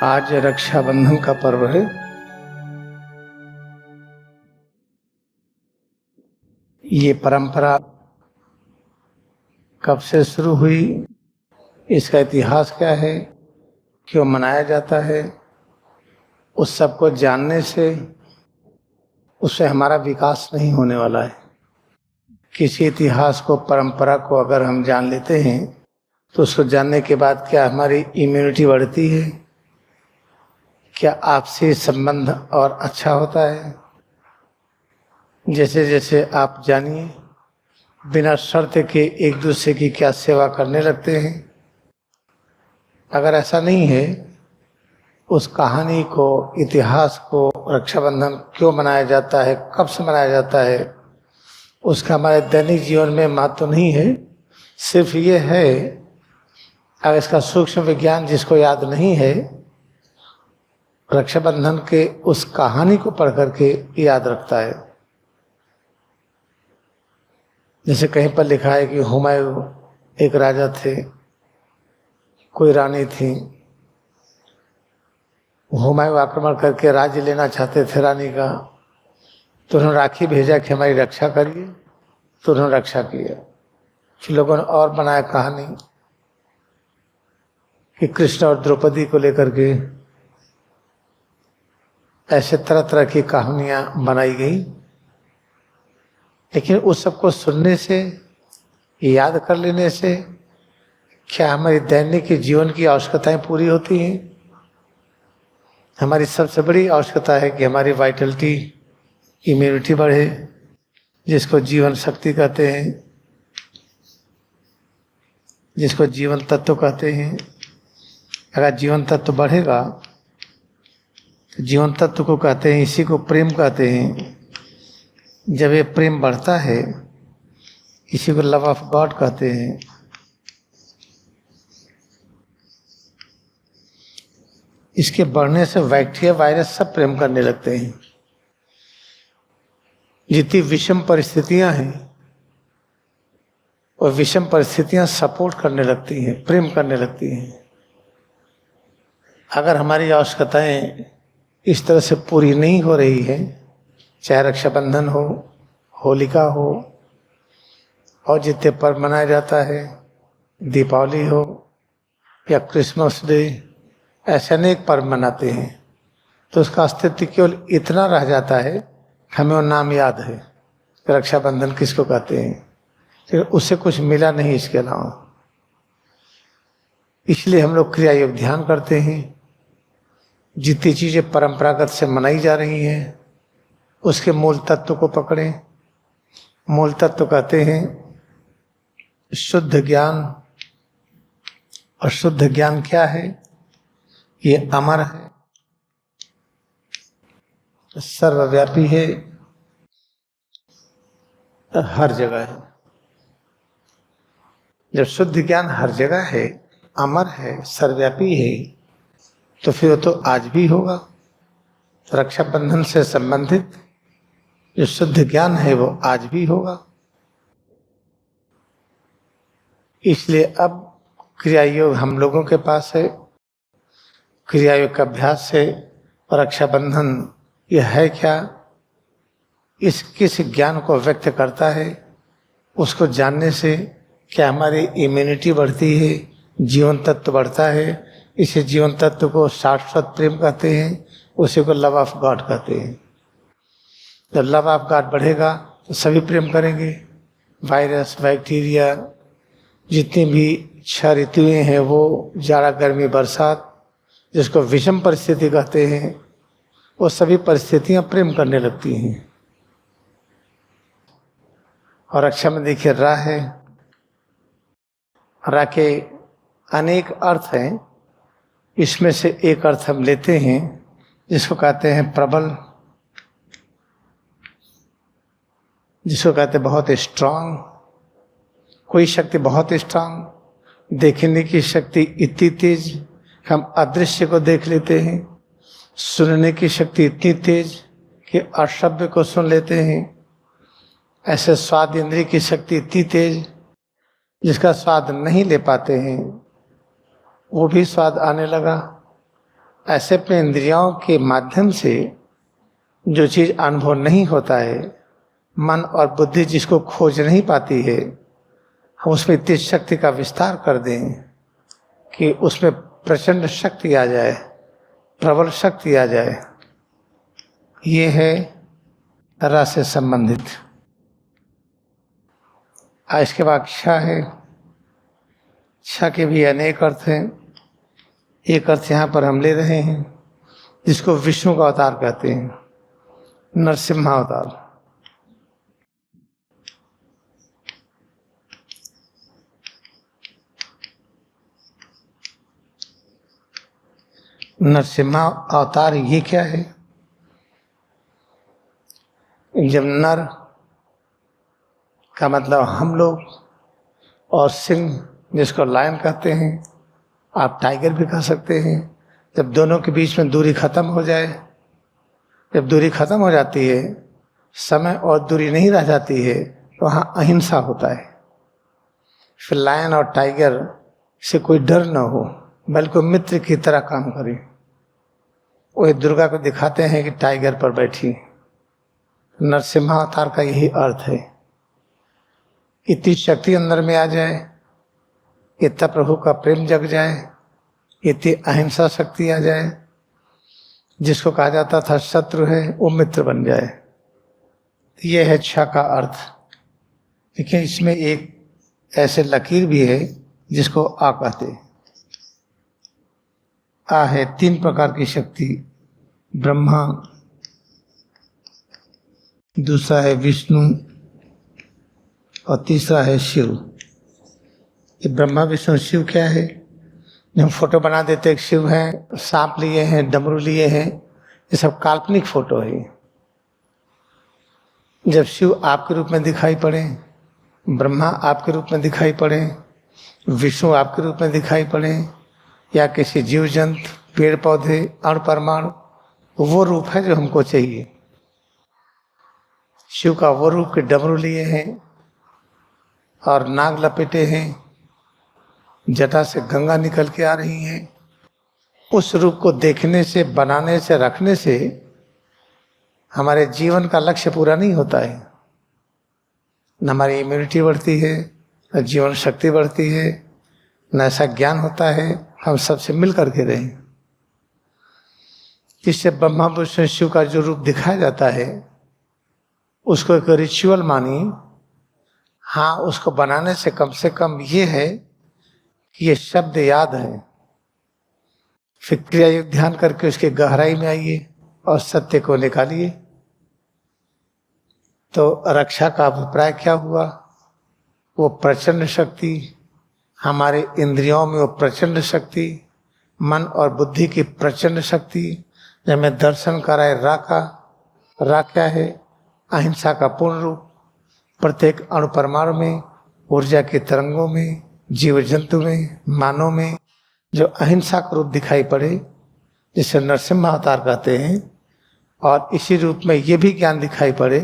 आज रक्षाबंधन का पर्व है। ये परंपरा कब से शुरू हुई, इसका इतिहास क्या है, क्यों मनाया जाता है, उस सब को जानने से उससे हमारा विकास नहीं होने वाला है। किसी इतिहास को, परंपरा को अगर हम जान लेते हैं तो उसको जानने के बाद क्या हमारी इम्यूनिटी बढ़ती है, क्या आपसी संबंध और अच्छा होता है। जैसे जैसे आप जानिए, बिना शर्त के एक दूसरे की क्या सेवा करने लगते हैं। अगर ऐसा नहीं है, उस कहानी को, इतिहास को, रक्षाबंधन क्यों मनाया जाता है, कब से मनाया जाता है, उसका हमारे दैनिक जीवन में महत्व तो नहीं है। सिर्फ ये है, अगर इसका सूक्ष्म विज्ञान जिसको याद नहीं है, रक्षाबंधन के उस कहानी को पढ़ करके याद रखता है। जैसे कहीं पर लिखा है कि हुमायूं एक राजा थे, कोई रानी थी। हुमायूं आक्रमण करके राज्य लेना चाहते थे रानी का, तो उन्होंने राखी भेजा कि हमारी रक्षा करिए, तो उन्होंने रक्षा किया। फिर लोगों ने और बनाया कहानी कि कृष्ण और द्रौपदी को लेकर के ऐसे तरह तरह की कहानियां बनाई गई। लेकिन उस सबको सुनने से, याद कर लेने से क्या हमारी दैनिक जीवन की आवश्यकताएं पूरी होती हैं? हमारी सबसे बड़ी आवश्यकता है कि हमारी वाइटलिटी, इम्यूनिटी बढ़े, जिसको जीवन शक्ति कहते हैं, जिसको जीवन तत्व कहते हैं। अगर जीवन तत्व बढ़ेगा, जीवन तत्व को कहते हैं, इसी को प्रेम कहते हैं। जब ये प्रेम बढ़ता है, इसी को लव ऑफ गॉड कहते हैं। इसके बढ़ने से बैक्टीरिया, वायरस सब प्रेम करने लगते हैं। जितनी विषम परिस्थितियां हैं, और विषम परिस्थितियां सपोर्ट करने लगती हैं, प्रेम करने लगती हैं। अगर हमारी आवश्यकताएं इस तरह से पूरी नहीं हो रही है, चाहे रक्षाबंधन हो, होलिका हो, और जितने पर्व मनाया जाता है, दीपावली हो या क्रिसमस डे, ऐसे अनेक पर्व मनाते हैं, तो उसका अस्तित्व केवल इतना रह जाता है, हमें वो नाम याद है, रक्षाबंधन किसको कहते हैं, लेकिन उससे कुछ मिला नहीं इसके अलावा। इसलिए हम लोग क्रिया योग ध्यान करते हैं। जितनी चीजें परंपरागत से मनाई जा रही हैं, उसके मूल तत्व को पकड़ें। मूल तत्व कहते हैं शुद्ध ज्ञान। और शुद्ध ज्ञान क्या है? ये अमर है, सर्वव्यापी है, हर जगह है। जब शुद्ध ज्ञान हर जगह है, अमर है, सर्वव्यापी है, तो फिर वो तो आज भी होगा। रक्षाबंधन से संबंधित जो शुद्ध ज्ञान है वो आज भी होगा। इसलिए अब क्रिया योग हम लोगों के पास है। क्रिया योग का अभ्यास से रक्षाबंधन यह है क्या, इस किस ज्ञान को व्यक्त करता है, उसको जानने से क्या हमारी इम्यूनिटी बढ़ती है, जीवन तत्व बढ़ता है। इसे जीवन तत्व को शाश्वत प्रेम कहते हैं, उसी को लव ऑफ गॉड कहते हैं। जब लव ऑफ गॉड बढ़ेगा तो सभी प्रेम करेंगे। वायरस, बैक्टीरिया, जितनी भी 6 ऋतुएं हैं, वो जाड़ा, गर्मी, बरसात, जिसको विषम परिस्थिति कहते हैं, वो सभी परिस्थितियां प्रेम करने लगती हैं। और रक्षा में देखिए रा है, रा के अनेक अर्थ हैं। इसमें से एक अर्थ हम लेते हैं जिसको कहते हैं प्रबल, जिसको कहते हैं बहुत स्ट्रांग। कोई शक्ति बहुत स्ट्रांग, देखने की शक्ति इतनी तेज हम अदृश्य को देख लेते हैं, सुनने की शक्ति इतनी तेज कि अशब्द को सुन लेते हैं। ऐसे स्वाद इंद्रिय की शक्ति इतनी तेज, जिसका स्वाद नहीं ले पाते हैं वो भी स्वाद आने लगा। ऐसे अपने इंद्रियों के माध्यम से जो चीज अनुभव नहीं होता है, मन और बुद्धि जिसको खोज नहीं पाती है, हम उसमें इतनी शक्ति का विस्तार कर दें कि उसमें प्रचंड शक्ति आ जाए, प्रबल शक्ति आ जाए। ये है रस से संबंधित। इसके बाद इच्छा है। इच्छा के भी अनेक अर्थ हैं। एक अर्थ यहाँ पर हम ले रहे हैं जिसको विष्णु का अवतार कहते हैं, नरसिम्हा अवतार। नरसिम्हा अवतार ये क्या है? जब नर का मतलब हम लोग और सिंह जिसको लायन कहते हैं, आप टाइगर भी कह सकते हैं, जब दोनों के बीच में दूरी खत्म हो जाए, जब दूरी खत्म हो जाती है, समय और दूरी नहीं रह जाती है, तो वहाँ अहिंसा होता है। फिर लायन और टाइगर से कोई डर न हो, बल्कि मित्र की तरह काम करे। वो दुर्गा को दिखाते हैं कि टाइगर पर बैठी। नरसिम्हा अवतार का यही अर्थ है। इतनी शक्ति अंदर में आ जाए, इतना प्रभु का प्रेम जग जाए, इतनी अहिंसा शक्ति आ जाए, जिसको कहा जाता था शत्रु है वो मित्र बन जाए। यह है इच्छा का अर्थ। देखिए इसमें एक ऐसे लकीर भी है जिसको आ कहते। आ है 3 प्रकार की शक्ति, ब्रह्मा, दूसरा है विष्णु और तीसरा है शिव। ये ब्रह्मा विष्णु शिव क्या है? जब फोटो बना देते एक शिव हैं, सांप लिए हैं, डमरू लिए हैं, ये सब काल्पनिक फोटो है। जब शिव आपके रूप में दिखाई पड़े, ब्रह्मा आपके रूप में दिखाई पड़े, विष्णु आपके रूप में दिखाई पड़े, या किसी जीव जंतु, पेड़ पौधे, अणु परमाणु, वो रूप है जो हमको चाहिए। शिव का वो रूप के डमरू लिए हैं और नाग लपेटे हैं, जटा से गंगा निकल के आ रही है। उस रूप को देखने से, बनाने से, रखने से हमारे जीवन का लक्ष्य पूरा नहीं होता है। न हमारी इम्यूनिटी बढ़ती है, न जीवन शक्ति बढ़ती है, न ऐसा ज्ञान होता है हम सबसे मिल करके रहें। इससे ब्रह्मा विष्णु शिव का जो रूप दिखाया जाता है उसको एक रिचुअल मानिए। हाँ, उसको बनाने से कम ये है कि ये शब्द याद है। फिर क्रिया युक्त ध्यान करके उसके गहराई में आइए और सत्य को निकालिए। तो रक्षा का अभिप्राय क्या हुआ? वो प्रचंड शक्ति, हमारे इंद्रियों में वो प्रचंड शक्ति, मन और बुद्धि की प्रचंड शक्ति, जब मैं दर्शन कराए रा क्या है? अहिंसा का पूर्ण रूप। प्रत्येक अणु परमाणु में, ऊर्जा के तरंगों में, जीव जंतु में, मानव में जो अहिंसा का रूप दिखाई पड़े, जिसे नरसिम्हा अवतार कहते हैं। और इसी रूप में ये भी ज्ञान दिखाई पड़े,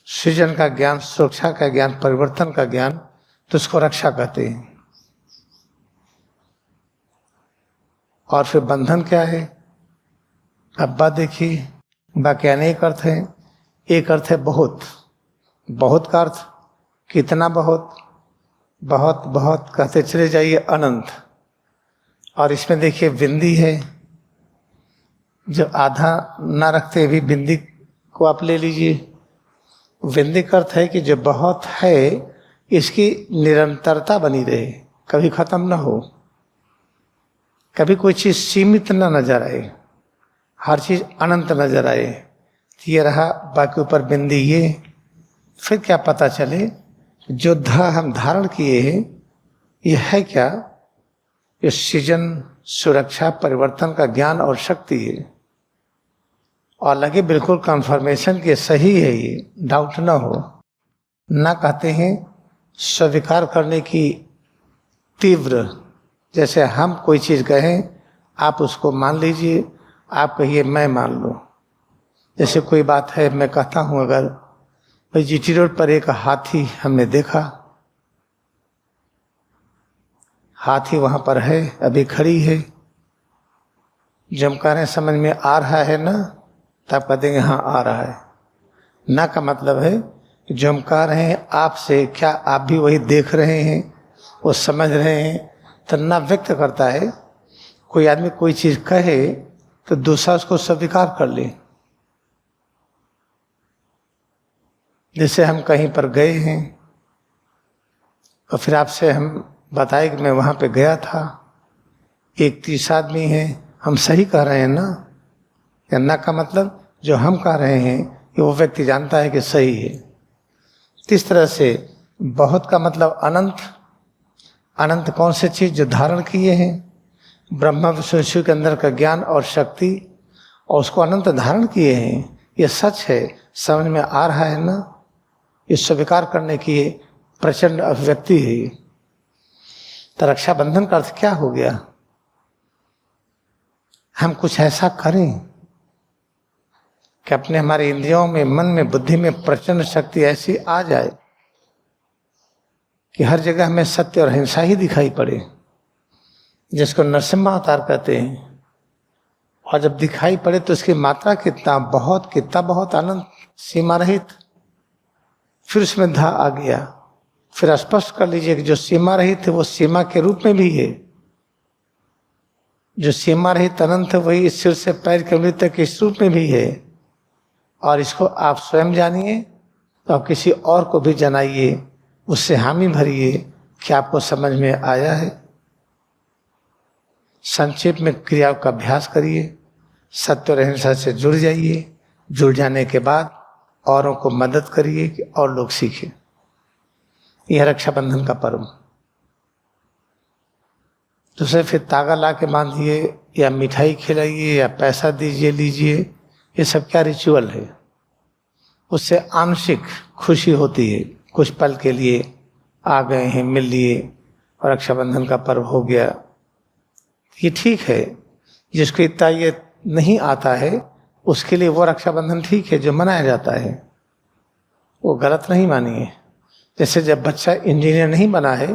सृजन का ज्ञान, सुरक्षा का ज्ञान, परिवर्तन का ज्ञान, तो उसको रक्षा कहते हैं। और फिर बंधन क्या है? अब बात देखिए, बाकी अनेक अर्थ हैं। एक अर्थ है बहुत। बहुत का अर्थ कितना? बहुत बहुत बहुत कहते चले जाइए अनंत। और इसमें देखिए बिंदी है, जो आधा ना रखते भी बिंदी को आप ले लीजिए। बिंदी का अर्थ है कि जो बहुत है इसकी निरंतरता बनी रहे, कभी खत्म ना हो, कभी कोई चीज सीमित ना नजर आए, हर चीज अनंत नजर आए। ये रहा, बाकी ऊपर बिंदी ये। फिर क्या पता चले जो हम धारण किए हैं ये है क्या? ये सृजन, सुरक्षा, परिवर्तन का ज्ञान और शक्ति है। और लगे बिल्कुल कंफर्मेशन के सही है, ये डाउट ना हो। ना कहते हैं स्वीकार करने की तीव्र, जैसे हम कोई चीज कहें आप उसको मान लीजिए, आप कहिए मैं मान लूं। जैसे कोई बात है, मैं कहता हूं अगर भाई जीटी रोड पर एक हाथी हमने देखा, हाथी वहां पर है, अभी खड़ी है, जो हम कह रहे हैं समझ में आ रहा है ना, तो आप कह देंगे हाँ आ रहा है। ना का मतलब है कि जो हम कह रहे हैं आपसे, क्या आप भी वही देख रहे हैं, वो समझ रहे हैं? तो ना व्यक्त करता है। कोई आदमी कोई चीज कहे तो दूसरा उसको स्वीकार कर ले। जैसे हम कहीं पर गए हैं और फिर आपसे हम बताए कि मैं वहां पे गया था, एक 30 आदमी है, हम सही कह रहे हैं ना? या ना का मतलब जो हम कह रहे हैं कि वो व्यक्ति जानता है कि सही है। इस तरह से बहुत का मतलब अनंत। अनंत कौन से चीज? जो धारण किए हैं ब्रह्मा विष्णु शिव के अंदर का ज्ञान और शक्ति, और उसको अनंत धारण किए हैं। ये सच है, समझ में आ रहा है ना? ये स्वीकार करने की प्रचंड अभिव्यक्ति है। तो रक्षाबंधन का अर्थ क्या हो गया? हम कुछ ऐसा करें कि अपने हमारे इंद्रियों में, मन में, बुद्धि में प्रचंड शक्ति ऐसी आ जाए कि हर जगह हमें सत्य और अहिंसा ही दिखाई पड़े, जिसको नरसिम्हा अवतार कहते हैं। और जब दिखाई पड़े तो उसकी मात्रा कितना बहुत अनंत, सीमा रहित। फिर उसमें धा आ गया। फिर स्पष्ट कर लीजिए कि जो सीमा रहित है वो सीमा के रूप में भी है। जो सीमा रहित अनंत है वही इस सिर से पैर के उंगली तक इस रूप में भी है। और इसको आप स्वयं जानिए तो आप किसी और को भी जनाइए, उससे हामी भरिए कि आपको समझ में आया है। संक्षेप में क्रियाओं का अभ्यास करिए, सत्य और अहिंसा से जुड़ जाइए। जुड़ जाने के बाद औरों को मदद करिए कि और लोग सीखें। यह रक्षाबंधन का पर्व। दूसरे फिर तागा ला के बांधिए या मिठाई खिलाइए या पैसा दीजिए लीजिए, ये सब क्या रिचुअल है? उससे आंशिक खुशी होती है, कुछ पल के लिए आ गए हैं, मिल लिए और रक्षाबंधन का पर्व हो गया। ये ठीक है। जिसको इतना ये नहीं आता है उसके लिए वो रक्षाबंधन ठीक है जो मनाया जाता है, वो गलत नहीं मानिए। जैसे जब बच्चा इंजीनियर नहीं बना है,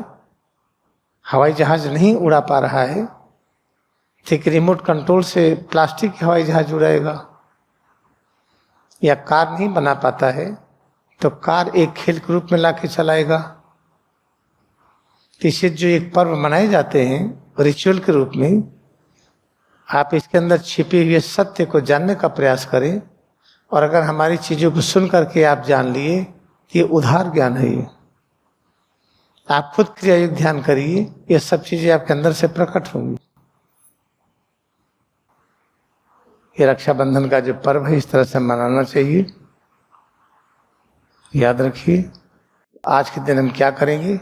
हवाई जहाज नहीं उड़ा पा रहा है, ठीक रिमोट कंट्रोल से प्लास्टिक की हवाई जहाज उड़ाएगा। या कार नहीं बना पाता है तो कार एक खेल के रूप में लाके चलाएगा। इसे जो एक पर्व मनाए जाते हैं रिचुअल के रूप में, आप इसके अंदर छिपे हुए सत्य को जानने का प्रयास करें। और अगर हमारी चीजों को सुन करके आप जान लिए, ये उधार ज्ञान है। ये आप खुद क्रियायुक्त ध्यान करिए, ये सब चीजें आपके अंदर से प्रकट होंगी। ये रक्षाबंधन का जो पर्व है इस तरह से मनाना चाहिए। याद रखिए आज के दिन हम क्या करेंगे?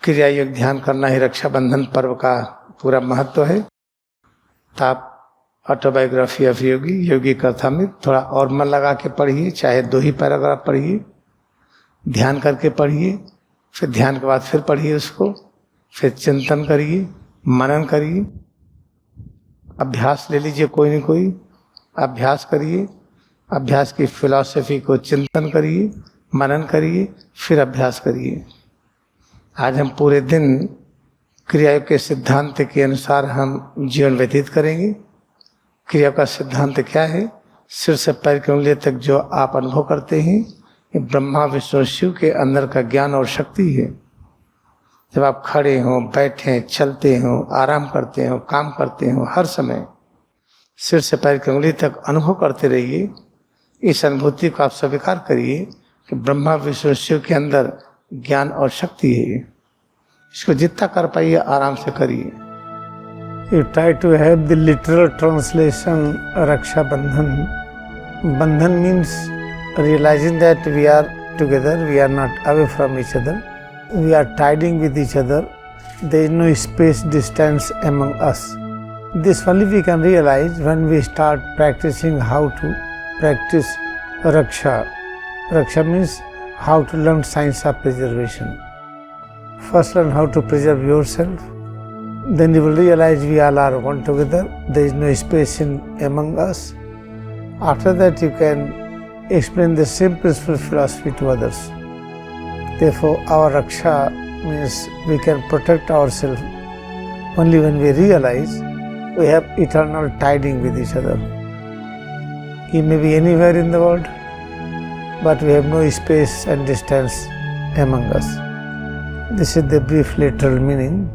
क्रियायुक्त ध्यान करना ही रक्षाबंधन पर्व का पूरा महत्व है। तो आप ऑटोबायोग्राफी ऑफ योगी, योगी कथा में थोड़ा और मन लगा के पढ़िए, चाहे 2 ही पैराग्राफ पढ़िए, ध्यान करके पढ़िए, फिर ध्यान के बाद फिर पढ़िए उसको, फिर चिंतन करिए, मनन करिए, अभ्यास ले लीजिए, कोई न कोई अभ्यास करिए। अभ्यास की फिलॉसफी को चिंतन करिए, मनन करिए, फिर अभ्यास करिए। आज हम पूरे दिन क्रिया के सिद्धांत के अनुसार हम जीवन व्यतीत करेंगे। क्रिया का सिद्धांत क्या है? सिर से पैर की उंगली तक जो आप अनुभव करते हैं ये ब्रह्मा विष्णु शिव के अंदर का ज्ञान और शक्ति है। जब आप खड़े हों, बैठे, चलते हों, आराम करते हो, काम करते हो, हर समय सिर से पैर की उंगली तक अनुभव करते रहिए। इस अनुभूति को आप स्वीकार करिए कि ब्रह्मा विष्णु शिव के अंदर ज्ञान और शक्ति है। इसको जितना कर पाइए आराम से करिए। You try to have the literal translation Raksha Bandhan. Bandhan means realizing that we are together, we are not away from each other. We are tiding with each other. There is no space distance among us. This only we can realize when we start practicing how to practice Raksha. Raksha means how to learn science of preservation. First learn how to preserve yourself. Then you will realize we all are one together. There is no space among us. After that you can explain the same principle philosophy to others. Therefore our Raksha means we can protect ourselves only when we realize we have eternal tiding with each other. He may be anywhere in the world, but we have no space and distance among us. This is the brief literal meaning.